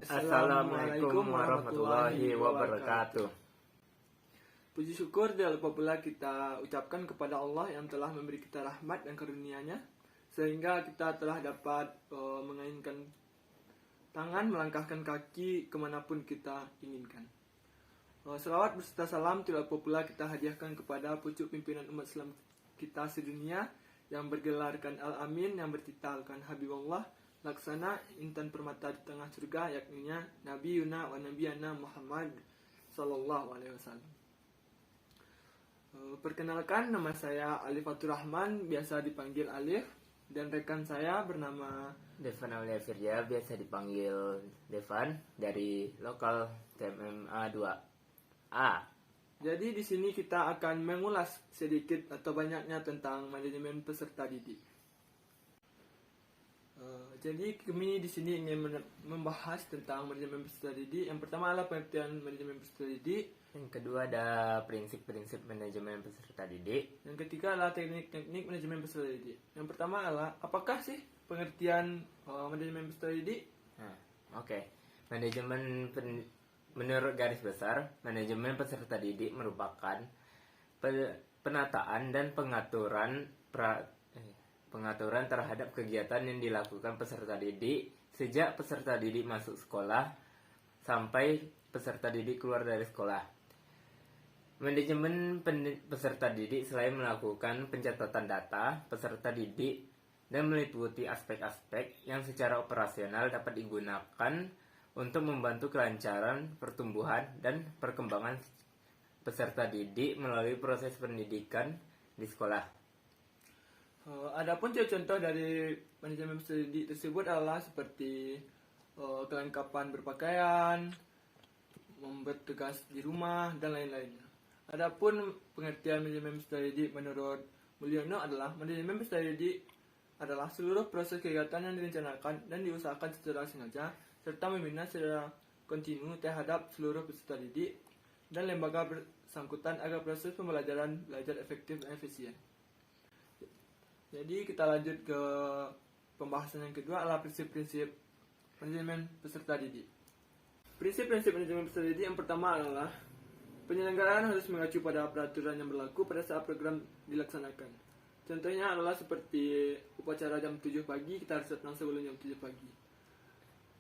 Assalamualaikum warahmatullahi wabarakatuh. Puji syukur dan lupa pula kita ucapkan kepada Allah yang telah memberi kita rahmat dan karunia-Nya sehingga kita telah dapat mengainkan tangan, melangkahkan kaki kemanapun kita inginkan. Selawat beserta salam tidak lupa pula kita hadiahkan kepada pucuk pimpinan umat Islam kita sedunia yang bergelarkan Al-Amin, yang bertitalkan Habibullah Laksana Intan Permata di tengah surga, yakninya Nabi Yuna wa Nabiyana Muhammad Sallallahu Alaihi Wasallam. Perkenalkan, nama saya Alif Fatur Rahman, biasa dipanggil Alif, dan rekan saya bernama Devan Aulia Firja, biasa dipanggil Devan, dari lokal TMMA 2A. Jadi di sini kita akan mengulas sedikit atau banyaknya tentang manajemen peserta didik. Jadi kami di sini ingin membahas tentang manajemen peserta didik. Yang pertama adalah pengertian manajemen peserta didik. Yang kedua ada prinsip-prinsip manajemen peserta didik. Yang ketiga adalah teknik-teknik manajemen peserta didik. Yang pertama adalah apakah sih pengertian manajemen peserta didik? Menurut garis besar, manajemen peserta didik merupakan penataan dan pengaturan terhadap kegiatan yang dilakukan peserta didik sejak peserta didik masuk sekolah sampai peserta didik keluar dari sekolah. Manajemen peserta didik selain melakukan pencatatan data peserta didik dan meliputi aspek-aspek yang secara operasional dapat digunakan untuk membantu kelancaran pertumbuhan dan perkembangan peserta didik melalui proses pendidikan di sekolah. Adapun contoh dari manajemen peserta didik tersebut adalah seperti kelengkapan berpakaian, membuat tugas di rumah, dan lain-lainnya. Adapun pengertian manajemen peserta didik menurut Mulyono adalah manajemen peserta didik adalah seluruh proses kegiatan yang direncanakan dan diusahakan secara sengaja serta membina secara kontinu terhadap seluruh peserta didik dan lembaga bersangkutan agar proses pembelajaran belajar efektif dan efisien. Jadi kita lanjut ke pembahasan yang kedua adalah prinsip-prinsip manajemen peserta didik. Prinsip-prinsip manajemen peserta didik yang pertama adalah penyelenggaraan harus mengacu pada peraturan yang berlaku pada saat program dilaksanakan. Contohnya adalah seperti upacara jam 7 pagi, kita harus datang sebelum jam 7 pagi.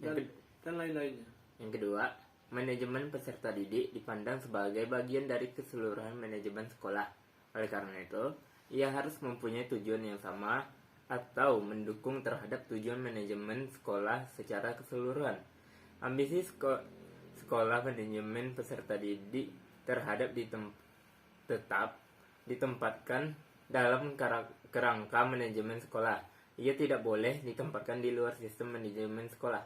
Dan lain-lainnya. Yang kedua, manajemen peserta didik dipandang sebagai bagian dari keseluruhan manajemen sekolah. Oleh karena itu, ia harus mempunyai tujuan yang sama atau mendukung terhadap tujuan manajemen sekolah secara keseluruhan. Ambisi sekolah manajemen peserta didik terhadap tetap ditempatkan dalam kerangka manajemen sekolah. Ia tidak boleh ditempatkan di luar sistem manajemen sekolah.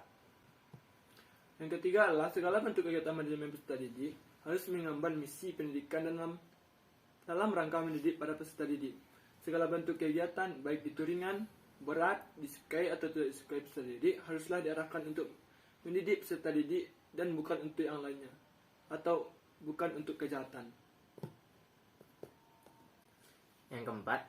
Yang ketiga adalah segala bentuk kegiatan manajemen peserta didik harus mengemban misi pendidikan dalam rangka mendidik para peserta didik. Segala bentuk kegiatan, baik itu ringan, berat, disukai atau tidak disukai peserta didik, haruslah diarahkan untuk mendidik peserta didik dan bukan untuk yang lainnya, atau bukan untuk kejahatan. Yang keempat,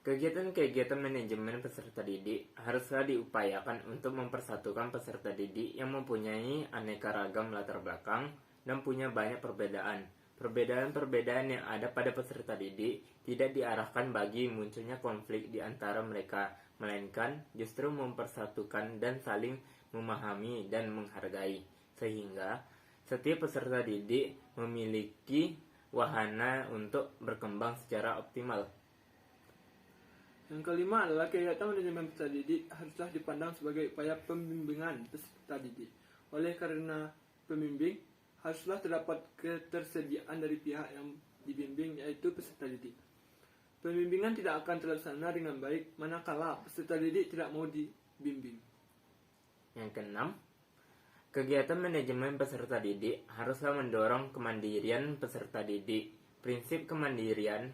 kegiatan-kegiatan manajemen peserta didik haruslah diupayakan untuk mempersatukan peserta didik yang mempunyai aneka ragam latar belakang dan punya banyak perbedaan. Perbedaan-perbedaan yang ada pada peserta didik tidak diarahkan bagi munculnya konflik di antara mereka, melainkan justru mempersatukan dan saling memahami dan menghargai, sehingga setiap peserta didik memiliki wahana untuk berkembang secara optimal. Yang kelima adalah kegiatan manajemen peserta didik haruslah dipandang sebagai upaya pembimbingan peserta didik. Oleh karena pembimbing, haruslah terdapat ketersediaan dari pihak yang dibimbing, yaitu peserta didik. Pembimbingan tidak akan terlaksana dengan baik manakala peserta didik tidak mau dibimbing. Yang keenam, kegiatan manajemen peserta didik haruslah mendorong kemandirian peserta didik. Prinsip kemandirian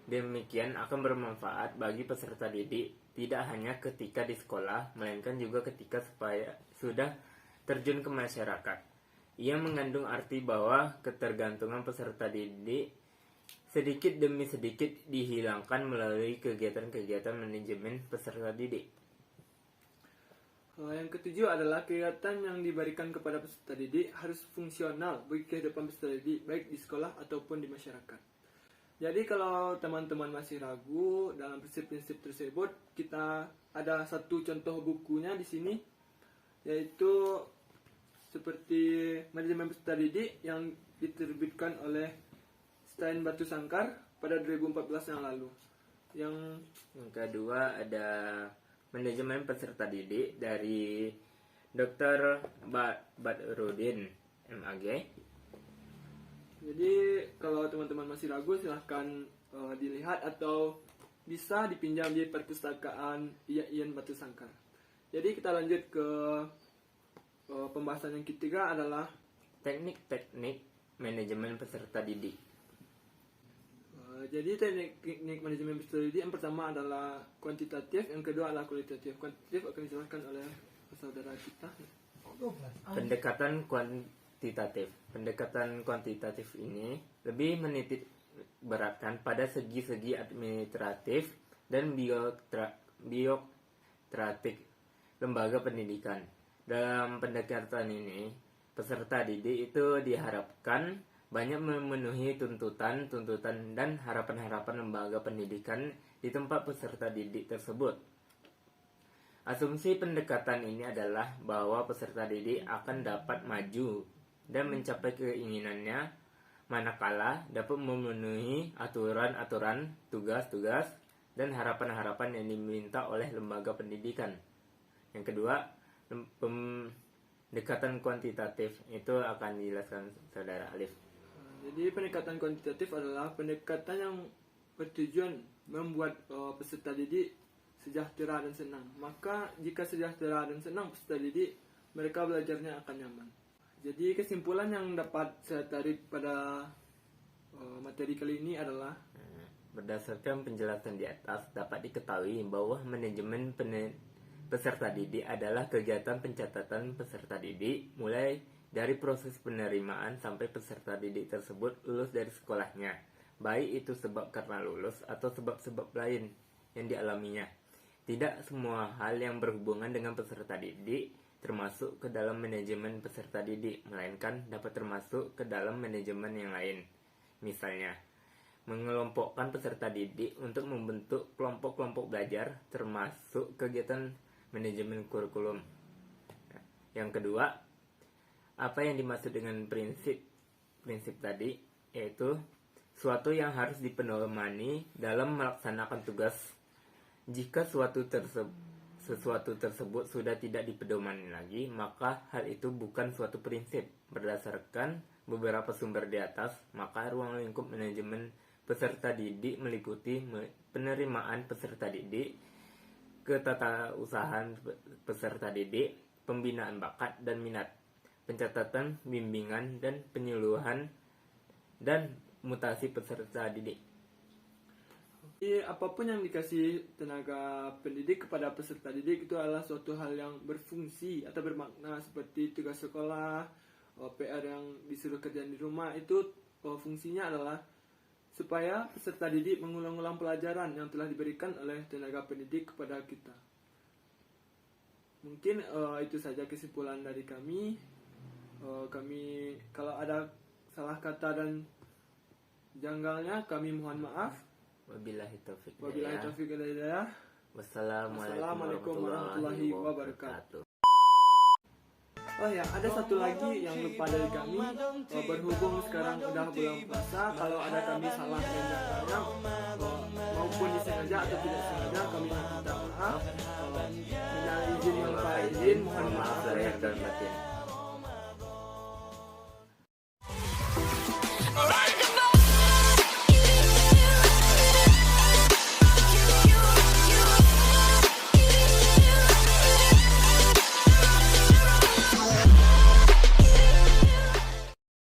demikian akan bermanfaat bagi peserta didik tidak hanya ketika di sekolah, melainkan juga ketika sudah terjun ke masyarakat. Ia mengandung arti bahwa ketergantungan peserta didik sedikit demi sedikit dihilangkan melalui kegiatan-kegiatan manajemen peserta didik. Yang ketujuh adalah kegiatan yang diberikan kepada peserta didik harus fungsional bagi kehidupan peserta didik baik di sekolah ataupun di masyarakat. Jadi kalau teman-teman masih ragu dalam prinsip-prinsip tersebut, kita ada satu contoh bukunya di sini, yaitu seperti manajemen peserta didik yang diterbitkan oleh Stein Batu Sangkar pada 2014 yang lalu. Yang kedua ada manajemen peserta didik dari Dr. Badrudin MAG. Jadi kalau teman-teman masih ragu silahkan dilihat atau bisa dipinjam di perpustakaan IAIN Batu Sangkar. Jadi kita lanjut ke pembahasan yang ketiga adalah teknik-teknik manajemen peserta didik. Jadi teknik manajemen peserta didik yang pertama adalah kuantitatif, yang kedua adalah kualitatif. Kuantitatif akan dijelaskan oleh saudara kita. Pendekatan kuantitatif. Pendekatan kuantitatif ini lebih menitik beratkan pada segi-segi administratif dan biokratik lembaga pendidikan. Dalam pendekatan ini, peserta didik itu diharapkan banyak memenuhi tuntutan dan harapan-harapan lembaga pendidikan di tempat peserta didik tersebut. Asumsi pendekatan ini adalah bahwa peserta didik akan dapat maju dan mencapai keinginannya manakala dapat memenuhi aturan-aturan, tugas-tugas, dan harapan-harapan yang diminta oleh lembaga pendidikan. Yang kedua, pendekatan kuantitatif itu akan dijelaskan saudara Alif. Jadi pendekatan kuantitatif adalah pendekatan yang bertujuan membuat peserta didik sejahtera dan senang. Maka jika sejahtera dan senang peserta didik, mereka belajarnya akan nyaman. Jadi kesimpulan yang dapat saya tarik pada materi kali ini adalah berdasarkan penjelasan di atas dapat diketahui bahwa manajemen peserta didik adalah kegiatan pencatatan peserta didik mulai dari proses penerimaan sampai peserta didik tersebut lulus dari sekolahnya, baik itu sebab karena lulus atau sebab-sebab lain yang dialaminya. Tidak semua hal yang berhubungan dengan peserta didik termasuk ke dalam manajemen peserta didik, melainkan dapat termasuk ke dalam manajemen yang lain. Misalnya, mengelompokkan peserta didik untuk membentuk kelompok-kelompok belajar termasuk kegiatan manajemen kurikulum. Yang kedua, apa yang dimaksud dengan prinsip tadi, yaitu suatu yang harus dipedomani dalam melaksanakan tugas. Jika sesuatu tersebut sudah tidak dipedomani lagi, maka hal itu bukan suatu prinsip. Berdasarkan beberapa sumber di atas, maka ruang lingkup manajemen peserta didik meliputi penerimaan peserta didik, ketatausahaan peserta didik, pembinaan bakat dan minat, pencatatan, bimbingan, dan penyuluhan, dan mutasi peserta didik. Jadi apapun yang dikasih tenaga pendidik kepada peserta didik itu adalah suatu hal yang berfungsi atau bermakna, seperti tugas sekolah, PR yang disuruh kerjaan di rumah. Itu fungsinya adalah supaya peserta didik mengulang-ulang pelajaran yang telah diberikan oleh tenaga pendidik kepada kita. Mungkin itu saja kesimpulan dari kami. Kami kalau ada salah kata dan janggalnya kami mohon maaf. Wabillahi taufiq wal hidayah. Wassalamualaikum warahmatullahi wabarakatuh. Oh ya, ada satu lagi yang lupa dari kami. Berhubung sekarang udah bulan puasa, kalau ada kami salah dan janggalnya maupun disengaja atau tidak sengaja, kami minta maaf. Minal izin wal faizin, mohon maaf lahir dan batin.